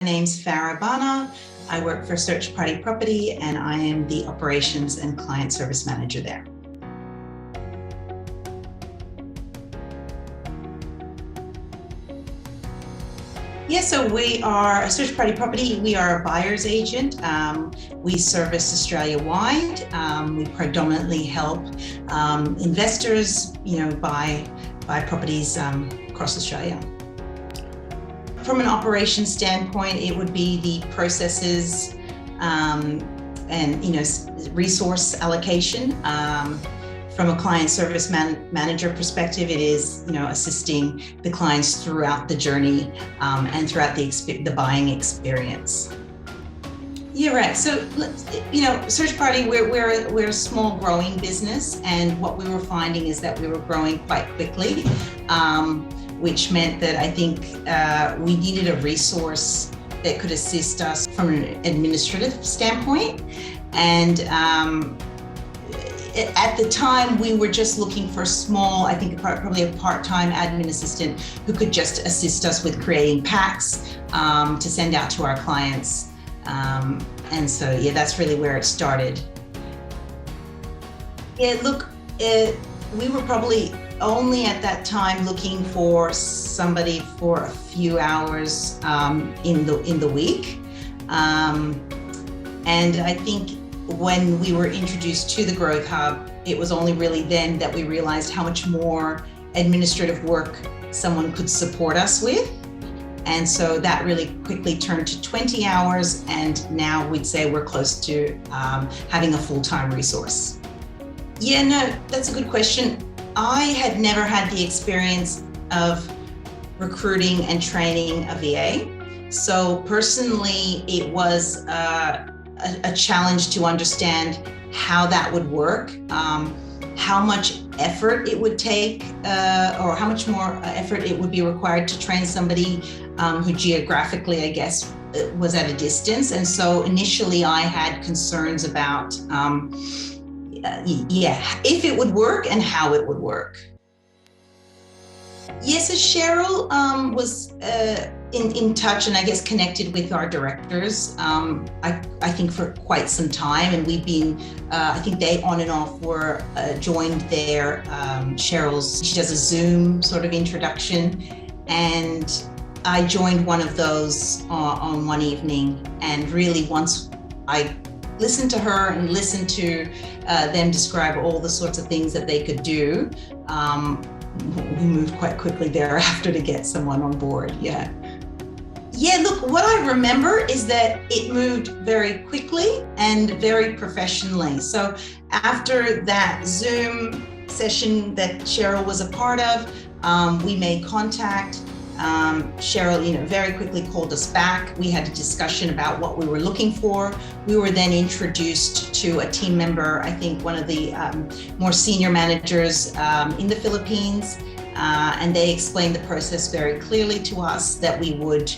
My name's Farah Bana. I work for Search Party Property and I am the Operations and Client Service Manager there. Yeah, so we are a Search Party Property. We are a buyer's agent. We service Australia-wide. We predominantly help investors, buy properties across Australia. From an operations standpoint, it would be the processes and resource allocation. From a client service manager perspective, it is assisting the clients throughout the journey and throughout the buying experience. Yeah, right. So, Search Party, we're a small growing business, and what we were finding is that we were growing quite quickly, which meant that I think we needed a resource that could assist us from an administrative standpoint. And at the time, we were just looking for a small, I think probably a part-time admin assistant who could just assist us with creating packs to send out to our clients. And so, yeah, that's really where it started. Yeah, look, we were probably only at that time looking for somebody for a few hours in the week. And I think when we were introduced to the Growth Hub, it was only really then that we realized how much more administrative work someone could support us with. And so that really quickly turned to 20 hours, and now we'd say we're close to having a full-time resource. Yeah, no, that's a good question. I had never had the experience of recruiting and training a VA. So personally, it was a challenge to understand how that would work, how much effort it would take, or how much more effort it would be required to train somebody who geographically, I guess, was at a distance. And so initially I had concerns about, if it would work and how it would work. Yes, so CHERYL was in touch and I guess connected with our directors, I think for quite some time, and we've been, I think they on and off were joined there. CHERYL's, she does a Zoom sort of introduction, and I joined one of those on one evening, and really once I listened to her and listened to them describe all the sorts of things that they could do, we moved quite quickly thereafter to get someone on board. Yeah, look, what I remember is that it moved very quickly and very professionally. So after that Zoom session that CHERYL was a part of, we made contact. CHERYL, very quickly called us back. We had a discussion about what we were looking for. We were then introduced to a team member, I think one of the more senior managers in the Philippines, and they explained the process very clearly to us, that we would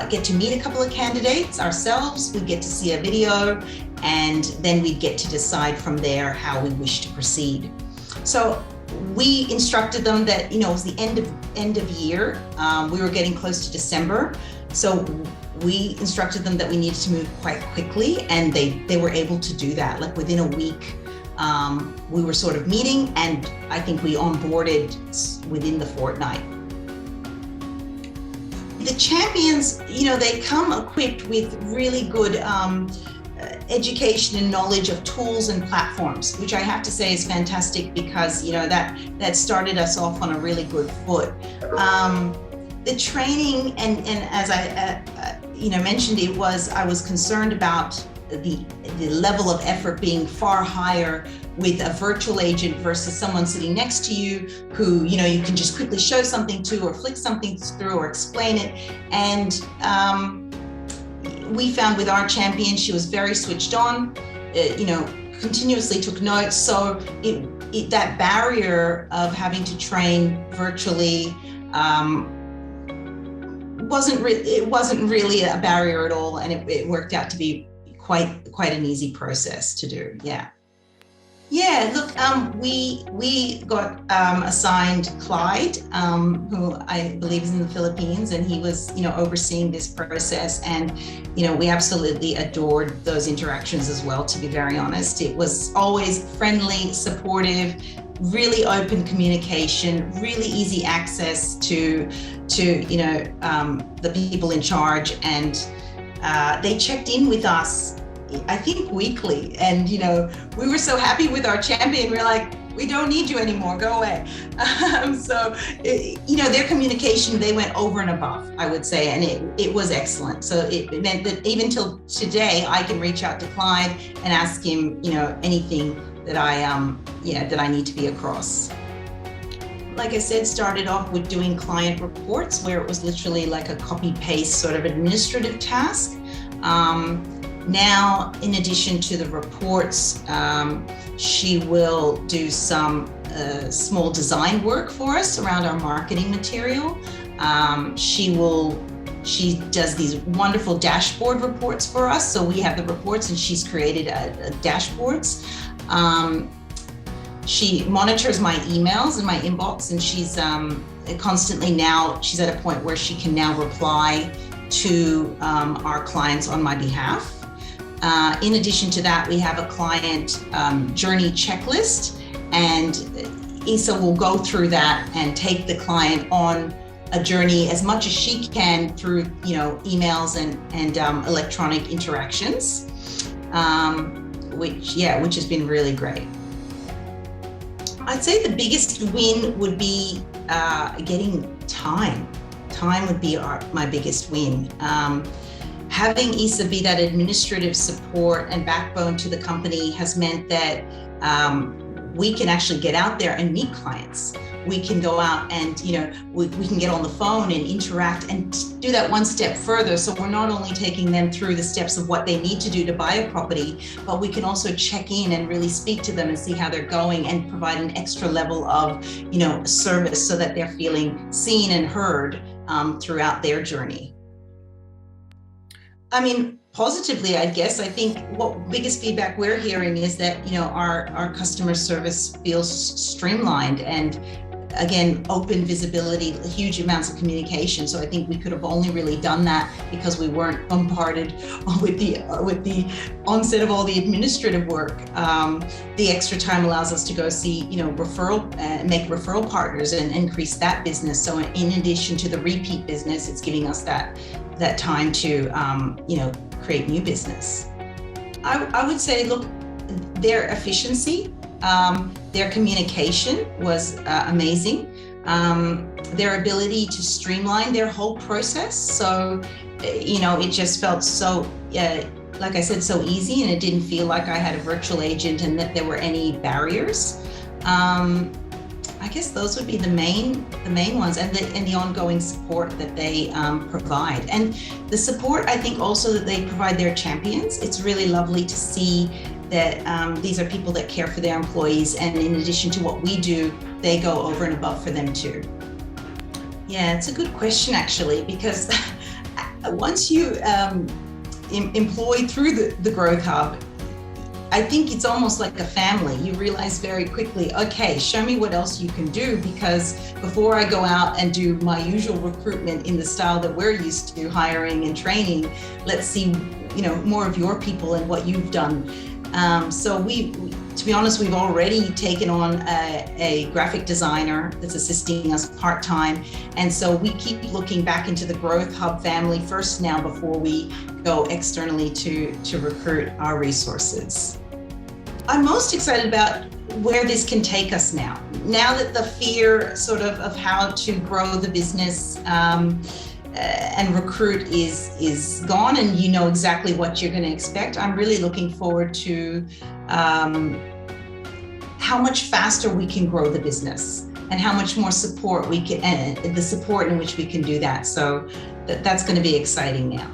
get to meet a couple of candidates ourselves, we'd get to see a video, and then we'd get to decide from there how we wish to proceed. So we instructed them that, it was the end of year. We were getting close to December. So we instructed them that we needed to move quite quickly, and they were able to do that. Like within a week, we were sort of meeting, and I think we onboarded within the fortnight. The champions, they come equipped with really good education and knowledge of tools and platforms, which I have to say is fantastic, because that started us off on a really good foot. The training, and as I mentioned, I was concerned about the level of effort being far higher with a virtual agent versus someone sitting next to you who you can just quickly show something to, or flick something through, or explain it. And we found with our champion, she was very switched on, continuously took notes. So that barrier of having to train virtually wasn't really a barrier at all, and it worked out to be quite an easy process to do. Yeah. Yeah, look, we got assigned Clyde, who I believe is in the Philippines, and he was, overseeing this process. And, we absolutely adored those interactions as well, to be very honest. It was always friendly, supportive, really open communication, really easy access to the people in charge. And they checked in with us, I think, weekly. And, we were so happy with our champion. We're like, we don't need you anymore, go away. Their communication, they went over and above, I would say, and it was excellent. So it meant that even till today, I can reach out to Clyde and ask him, anything that I need to be across. Like I said, started off with doing client reports, where it was literally like a copy paste sort of administrative task. Now, in addition to the reports, she will do some small design work for us around our marketing material. She does these wonderful dashboard reports for us. So we have the reports and she's created dashboards. She monitors my emails and my inbox, and she's constantly now, she's at a point where she can now reply to our clients on my behalf. In addition to that, we have a client journey checklist, and Isa will go through that and take the client on a journey as much as she can through, emails and electronic interactions, which has been really great. I'd say the biggest win would be getting time. Time would be my biggest win. Having Isa be that administrative support and backbone to the company has meant that we can actually get out there and meet clients. We can go out and, we can get on the phone and interact and do that one step further. So we're not only taking them through the steps of what they need to do to buy a property, but we can also check in and really speak to them and see how they're going and provide an extra level of, service so that they're feeling seen and heard throughout their journey. I mean, positively, I guess. I think what biggest feedback we're hearing is that, our customer service feels streamlined, and again, open visibility, huge amounts of communication. So I think we could have only really done that because we weren't bombarded with the onset of all the administrative work. The extra time allows us to go see, make referral partners and increase that business. So in addition to the repeat business, it's giving us that time to, create new business. I would say, look, their efficiency, their communication was amazing. Their ability to streamline their whole process. So, it just felt so, like I said, so easy, and it didn't feel like I had a virtual agent and that there were any barriers. I guess those would be the main ones, and the ongoing support that they provide. And the support, I think also that they provide their champions. It's really lovely to see that these are people that care for their employees, and in addition to what we do, they go over and above for them too. Yeah, it's a good question actually, because once you employ through the Growth Hub, I think it's almost like a family. You realize very quickly, okay, show me what else you can do, because before I go out and do my usual recruitment in the style that we're used to hiring and training, let's see, more of your people and what you've done. So to be honest, we've already taken on a graphic designer that's assisting us part-time. And so we keep looking back into the Growth Hub family first now before we go externally to recruit our resources. I'm most excited about where this can take us now. Now that the fear of how to grow the business and recruit is gone, and you know exactly what you're going to expect, I'm really looking forward to how much faster we can grow the business and how much more support we can, and the support in which we can do that. So that's going to be exciting now.